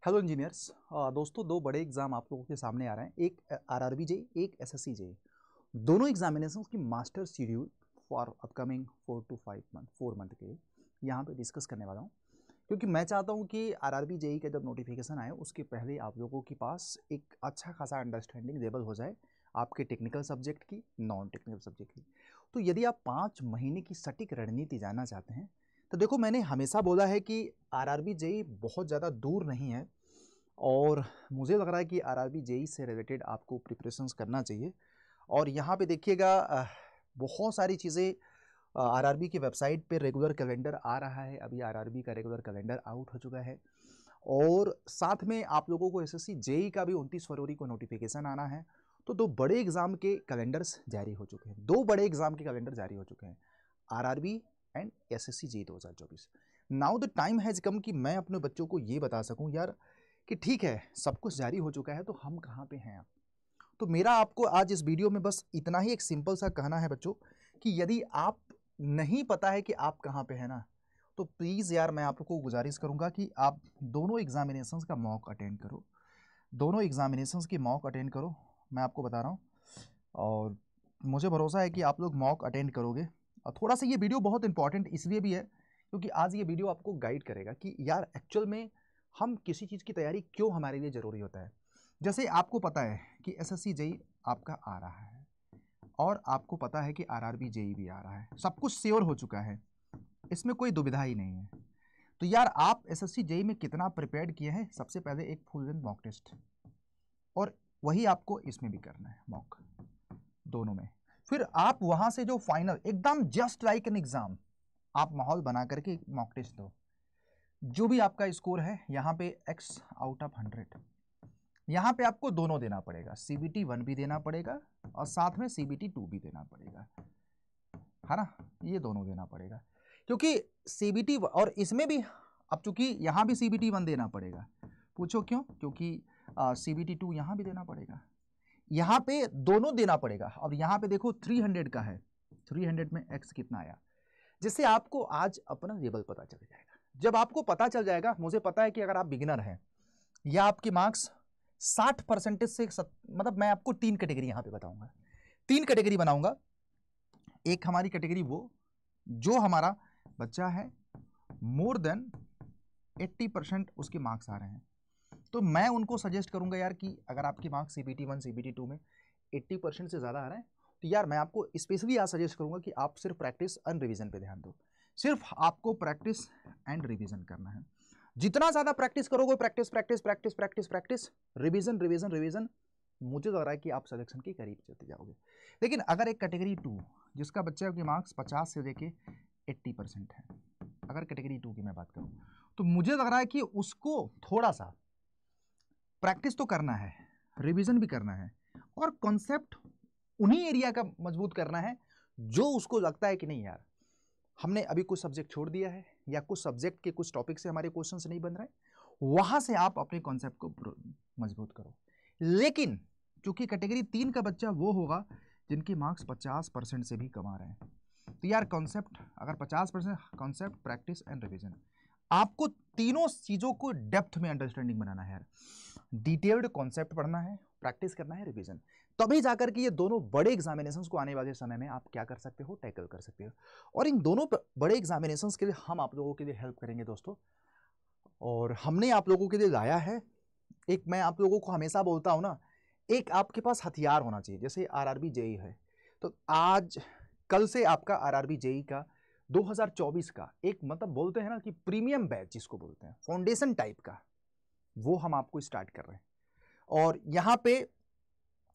Hello engineers. दोस्तों, दो बड़े एग्जाम आप लोगों के सामने आ रहे हैं। एक आरआरबी जेई, एक एसएससी जेई। दोनों एग्जामिनेशन की master schedule for upcoming 4 month के लिए यहाँ पे डिस्कस करने वाला हूँ, क्योंकि मैं चाहता हूँ कि आरआरबी जेई का जब नोटिफिकेशन आए उसके पहले आप लोगों के पास एक अच्छा खासा अंडरस्टैंडिंग लेवल हो जाए आपके टेक्निकल सब्जेक्ट की, नॉन टेक्निकल सब्जेक्ट की। तो यदि आप 5 महीने की सटीक रणनीति जानना चाहते हैं तो देखो, मैंने हमेशा बोला है कि आरआरबी जेई बहुत ज़्यादा दूर नहीं है, और मुझे लग रहा है कि आरआरबी जेई से रिलेटेड आपको प्रिपरेशंस करना चाहिए। और यहाँ पे देखिएगा, बहुत सारी चीज़ें आरआरबी की वेबसाइट पे रेगुलर कैलेंडर आ रहा है। अभी आरआरबी का रेगुलर कैलेंडर आउट हो चुका है, और साथ में आप लोगों को एसएससी जेई का भी 29 फरवरी को नोटिफिकेशन आना है। तो दो बड़े एग्जाम के कैलेंडर्स जारी हो चुके हैं, दो बड़े एग्जाम के कैलेंडर जारी हो चुके हैं, RRB and SSC JE 2024। Now the time has come कि मैं अपने बच्चों को ये बता सकूं यार कि ठीक है, सब कुछ जारी हो चुका है, तो हम कहाँ पे हैं अब। तो मेरा आपको आज इस वीडियो में बस इतना ही एक सिंपल सा कहना है बच्चों, कि यदि आप नहीं पता है कि आप कहाँ पे हैं ना, तो प्लीज़ यार मैं आपको गुजारिश करूँगा कि आप दोनों एग्जामिनेशंस का मॉक अटेंड करो, दोनों एग्जामिनेशंस की मॉक अटेंड करो। मैं आपको बता रहा हूँ, और मुझे भरोसा है कि आप लोग मॉक अटेंड करोगे। और थोड़ा सा ये वीडियो बहुत इंपॉर्टेंट इसलिए भी है क्योंकि आज ये वीडियो आपको गाइड करेगा कि यार एक्चुअल में हम किसी चीज़ की तैयारी क्यों हमारे लिए ज़रूरी होता है। जैसे आपको पता है कि एसएससी जेई आपका आ रहा है, और आपको पता है कि आरआरबी जेई भी आ रहा है, सब कुछ श्योर हो चुका है, इसमें कोई दुविधा ही नहीं है। तो यार आप एसएससी जेई में कितना प्रिपेयर्ड किए हैं, सबसे पहले एक फुल लेंथ मॉक टेस्ट, और वही आपको इसमें भी करना है, मॉक दोनों में। फिर आप वहां से जो फाइनल एकदम जस्ट लाइक एन एग्जाम आप माहौल बना करके मॉक टेस्ट दो। जो भी आपका स्कोर है यहाँ पे x आउट ऑफ 100, यहाँ पे आपको दोनों देना पड़ेगा, CBT 1 भी देना पड़ेगा और साथ में CBT 2 भी देना पड़ेगा, है ना। ये दोनों देना पड़ेगा क्योंकि CBT और इसमें भी अब चूंकि यहाँ भी CBT 1 देना पड़ेगा। पूछो क्यों? क्योंकि CBT 2 यहाँ भी देना पड़ेगा, यहाँ पे दोनों देना पड़ेगा। और यहाँ पे देखो 300 का है, 300 में x कितना आया, जिससे आपको आज अपना लेवल पता चल जाएगा। जब आपको पता चल जाएगा, मुझे पता है कि अगर आप बिगिनर हैं या आपके मार्क्स 60% से मतलब मैं आपको 3 कैटेगरी यहाँ पे बताऊंगा, 3 कैटेगरी बनाऊंगा। एक हमारी कैटेगरी वो जो हमारा बच्चा है मोर देन 80% उसके मार्क्स आ रहे हैं, तो मैं उनको सजेस्ट करूंगा यार कि अगर आपके मार्क्स CBT 1 CBT 2 में 80% से ज़्यादा आ रहे हैं तो यार मैं आपको स्पेशली आज सजेस्ट करूंगा कि आप सिर्फ प्रैक्टिस एंड रिवीजन पे ध्यान दो। सिर्फ आपको प्रैक्टिस एंड रिवीजन करना है। जितना ज़्यादा प्रैक्टिस करोगे, practice practice practice practice practice, revision revision revision, मुझे लग रहा है कि आप सिलेक्शन के करीब चलते जाओगे। लेकिन अगर एक कैटेगरी 2 जिसका बच्चे के मार्क्स 50 से लेके 80% है, अगर कैटेगरी 2 की मैं बात करूँ, तो मुझे लग रहा है कि उसको थोड़ा सा प्रैक्टिस तो करना है, रिवीजन भी करना है, और कॉन्सेप्ट उन्हीं एरिया का मजबूत करना है जो उसको लगता है कि नहीं यार हमने अभी कुछ सब्जेक्ट छोड़ दिया है, या कुछ सब्जेक्ट के कुछ टॉपिक से हमारे क्वेश्चंस नहीं बन रहे, वहां से आप अपने कॉन्सेप्ट को मजबूत करो। लेकिन चूंकि कैटेगरी 3 का बच्चा वो होगा जिनके मार्क्स 50% से भी कम आ रहे हैं, तो यार कॉन्सेप्ट अगर 50%, कॉन्सेप्ट, प्रैक्टिस एंड रिवीजन, आपको तीनों चीज़ों को डेप्थ में अंडरस्टैंडिंग बनाना है यार। डिटेल्ड कॉन्सेप्ट पढ़ना है, प्रैक्टिस करना है, रिवीजन, तभी जाकर के ये दोनों बड़े एग्जामिनेशंस को आने वाले समय में आप क्या कर सकते हो, टैकल कर सकते हो। और इन दोनों बड़े एग्जामिनेशंस के लिए हम आप लोगों के लिए हेल्प करेंगे दोस्तों, और हमने आप लोगों के लिए लाया है एक, मैं आप लोगों को हमेशा बोलता हूं ना, एक आपके पास हथियार होना चाहिए। जैसे आरआरबी जेई है, तो आज कल से आपका आरआरबी जेई का 2024 का एक, मतलब बोलते हैं ना कि प्रीमियम बैच जिसको बोलते हैं, फाउंडेशन टाइप का, वो हम आपको स्टार्ट कर रहे हैं। और यहाँ पे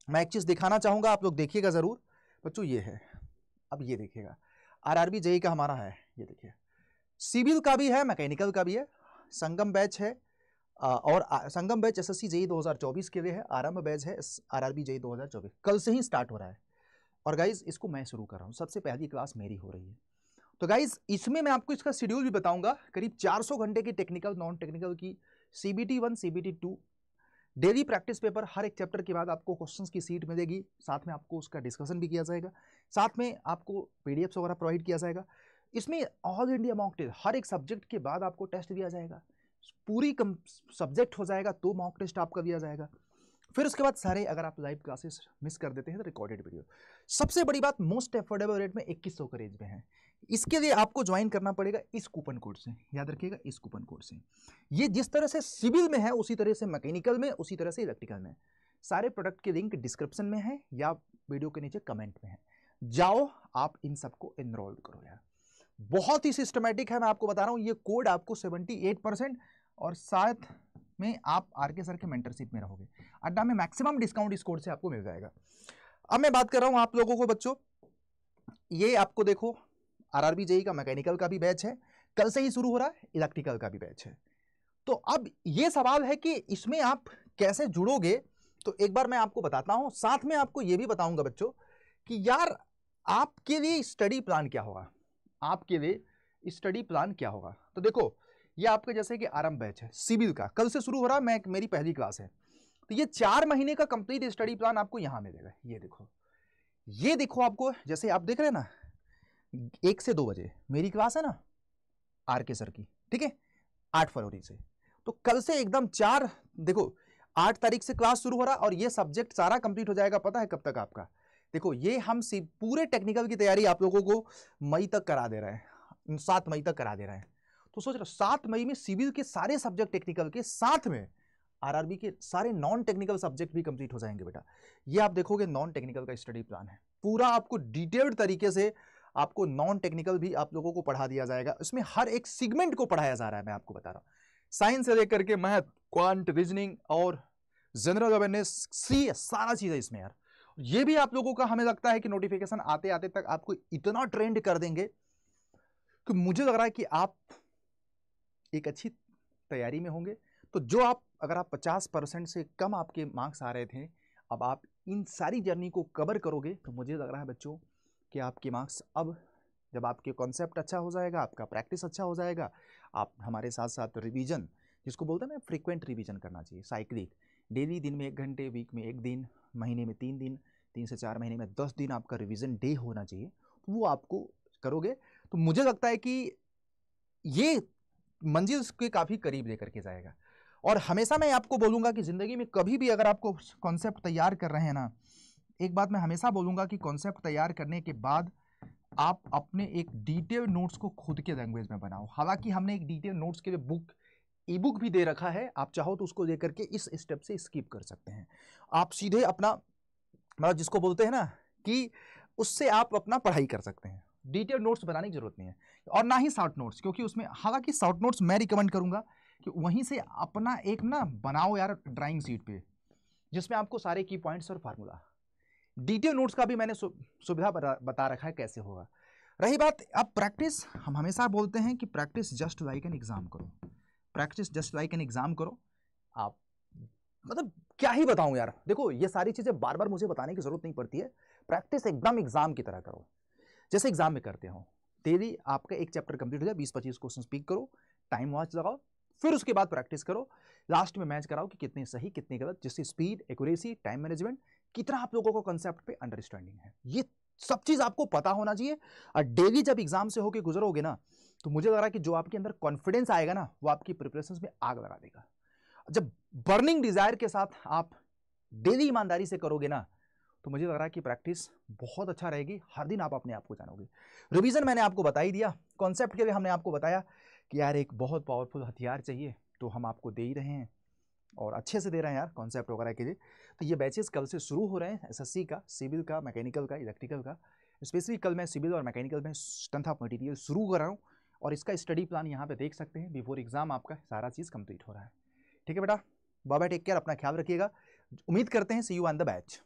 मैं एक चीज़ दिखाना चाहूँगा, आप लोग देखिएगा ज़रूर बच्चों, ये है, अब ये देखिएगा आरआरबी जेई का हमारा है, ये देखिए सिविल का भी है, मैकेनिकल का भी है, संगम बैच है, और संगम बैच एसएससी जेई 2024 के लिए है, आरंभ बैच है आरआरबी जेई 2024, कल से ही स्टार्ट हो रहा है। और गाइज इसको मैं शुरू कर रहा हूँ, सबसे पहली क्लास मेरी हो रही है। तो गाइज इसमें मैं आपको इसका शेड्यूल भी बताऊंगा, करीब 400 घंटे की टेक्निकल नॉन टेक्निकल की CBT 1 CBT 2 daily practice paper, हर एक चैप्टर के बाद आपको क्वेश्चंस की सीट मिलेगी, साथ में आपको उसका डिस्कशन भी किया जाएगा, साथ में आपको PDFs वगैरह प्रोवाइड किया जाएगा। इसमें ऑल इंडिया मॉक टेस्ट, हर एक सब्जेक्ट के बाद आपको टेस्ट दिया जाएगा, पूरी सब्जेक्ट हो जाएगा तो मॉक टेस्ट आपका दिया जाएगा। फिर उसके बाद सारे अगर आप लाइव क्लासेस मिस कर देते हैं तो रिकॉर्डेड वीडियो। सबसे बड़ी बात, मोस्ट अफोर्डेबल रेट में 2100 का रेंज में है। इसके लिए आपको ज्वाइन करना पड़ेगा इस कूपन कोड से, याद रखिएगा इस कूपन कोड से। ये जिस तरह से सिविल में है उसी तरह से मैकेनिकल में, उसी तरह से इलेक्ट्रिकल में। सारे प्रोडक्ट के लिंक डिस्क्रिप्शन में है या वीडियो के नीचे कमेंट में है। जाओ आप इन सबको एनरोल करो यार, बहुत ही सिस्टमेटिक है। मैं आपको बता रहा हूँ, ये कोड आपको 78% और साथ में आप आरके सर के मेंटरशिप में रहोगे। अड्डा में मैक्सिमम डिस्काउंट इस कोड से आपको मिल जाएगा। अब मैं बात कर रहा हूं आप लोगों को बच्चों, ये आपको देखो आरआरबी जेई का मैकेनिकल का भी बैच है, कल से ही शुरू हो रहा है, इलेक्ट्रिकल का भी बैच है। तो अब ये सवाल है कि इसमें आप कैसे जुड़ोगे, तो एक बार मैं आपको बताता हूं, साथ में आपको यह भी बताऊंगा बच्चों कि यार आपके लिए स्टडी प्लान क्या होगा, आपके लिए स्टडी प्लान क्या होगा। तो देखो ये आपके जैसे कि आरंभ बैच है सिविल का, कल से शुरू हो रहा है, मेरी पहली क्लास है। तो ये 4 महीने का कंप्लीट स्टडी प्लान आपको यहां मिलेगा। ये देखो आपको, जैसे आप देख रहे हैं ना 1 से 2 बजे मेरी क्लास है ना आरके सर की, ठीक है, 8 फरवरी से। तो कल से एकदम 4, देखो 8 तारीख से क्लास शुरू हो रहा है और ये सब्जेक्ट सारा कंप्लीट हो जाएगा। पता है कब तक आपका, देखो ये हम पूरे टेक्निकल की तैयारी आप लोगों को मई तक करा दे रहे हैं, 7 मई तक करा दे रहे हैं। तो सोच रहे 7 मई में सिविल के सारे सब्जेक्ट टेक्निकल के साथ में आरआरबी के सारे नॉन टेक्निकल सब्जेक्ट भी कंप्लीट हो जाएंगे बेटा। ये आप देखोगे नॉन टेक्निकल का स्टडी प्लान है पूरा, आपको डिटेल्ड तरीके से आपको नॉन टेक्निकल भी आप लोगों को पढ़ा दिया जाएगा। इसमें हर एक सेगमेंट को पढ़ाया जा रहा है, मैं आपको बता रहा हूं, साइंस से लेकर के मैथ, क्वांट, रीजनिंग और जनरल अवेयरनेस, सी सारा चीज है इसमें यार। ये भी आप लोगों का हमें लगता है कि नोटिफिकेशन आते आते तक आपको इतना ट्रेंड कर देंगे कि मुझे लग रहा है कि आप एक अच्छी तैयारी में होंगे। तो जो आप अगर आप 50% से कम आपके मार्क्स आ रहे थे, अब आप इन सारी जर्नी को कवर करोगे तो मुझे लग रहा है बच्चों कि आपके मार्क्स, अब जब आपके कॉन्सेप्ट अच्छा हो जाएगा, आपका प्रैक्टिस अच्छा हो जाएगा, आप हमारे साथ साथ रिवीजन, जिसको बोलते हैं ना फ्रीक्वेंट रिवीजन करना चाहिए, साइक्लिक, डेली दिन में 1 घंटे, वीक में 1 दिन, महीने में 3 दिन, 3 से 4 महीने में 10 दिन आपका रिवीजन डे होना चाहिए। तो वो आपको करोगे तो मुझे लगता है कि ये मंजिल के काफ़ी करीब लेकर के जाएगा। और हमेशा मैं आपको बोलूँगा कि ज़िंदगी में कभी भी अगर आपको कॉन्सेप्ट तैयार कर रहे हैं ना, एक बात मैं हमेशा बोलूँगा कि कॉन्सेप्ट तैयार करने के बाद आप अपने एक डिटेल नोट्स को खुद के लैंग्वेज में बनाओ। हालांकि हमने एक डिटेल नोट्स के लिए बुक, ई बुक भी दे रखा है, आप चाहो तो उसको लेकर के इस स्टेप से स्किप कर सकते हैं। आप सीधे अपना, मतलब जिसको बोलते हैं ना कि उससे आप अपना पढ़ाई कर सकते हैं, डिटेल नोट्स बनाने की जरूरत नहीं है। और ना ही शॉर्ट नोट्स, क्योंकि उसमें, हालांकि शॉर्ट नोट्स मैं रिकमेंड करूंगा कि वहीं से अपना एक ना बनाओ यार ड्राइंग शीट पे, जिसमें आपको सारे की पॉइंट्स और फार्मूला। डिटेल नोट्स का भी मैंने सुविधा बता रखा है कैसे होगा। रही बात अब प्रैक्टिस, हम हमेशा बोलते हैं कि practice just like an exam करो, practice just like an exam करो। आप मतलब क्या ही बताऊं यार, देखो ये सारी चीजें बार बार मुझे बताने की जरूरत नहीं पड़ती है। प्रैक्टिस एकदम एग्जाम की तरह करो, जैसे एग्जाम में करते हो। डेली आपका एक चैप्टर कंप्लीट हो जाए, 20-25 क्वेश्चन स्पीक करो, टाइम वॉच लगाओ, फिर उसके बाद प्रैक्टिस करो, लास्ट में मैच कराओ कि कितने सही कितने गलत, जिससे स्पीड, एक्यूरेसी, टाइम मैनेजमेंट, कितना आप लोगों को कंसेप्ट पे अंडरस्टैंडिंग है, ये सब चीज आपको पता होना चाहिए। और डेली जब एग्जाम से होकर गुजरोगे ना, तो मुझे लग रहा है कि जो आपके अंदर कॉन्फिडेंस आएगा ना, वो आपकी प्रिपरेशन में आग लगा देगा। जब बर्निंग डिजायर के साथ आप डेली ईमानदारी से करोगे ना, तो मुझे लग रहा है कि प्रैक्टिस बहुत अच्छा रहेगी, हर दिन आप अपने आप को जानोगे। रिवीजन मैंने आपको बता ही दिया, कॉन्सेप्ट के लिए हमने आपको बताया कि यार एक बहुत पावरफुल हथियार चाहिए, तो हम आपको दे ही रहे हैं और अच्छे से दे रहे हैं यार कॉन्सेप्ट वगैरह के लिए। तो ये बैचेस कल से शुरू हो रहे हैं, एसएससी का, सिविल का, मैकेनिकल का, इलेक्ट्रिकल का। स्पेशली कल मैं सिविल और मैकेनिकल में स्ट्रेंथ ऑफ मटेरियल शुरू कर रहा हूँ, और इसका स्टडी प्लान यहाँ पे देख सकते हैं। बिफोर एग्जाम आपका सारा चीज़ कंप्लीट हो रहा है। ठीक है बेटा, बाय बाय, टेक केयर, अपना ख्याल रखिएगा। उम्मीद करते हैं सी यू ऑन द बैच।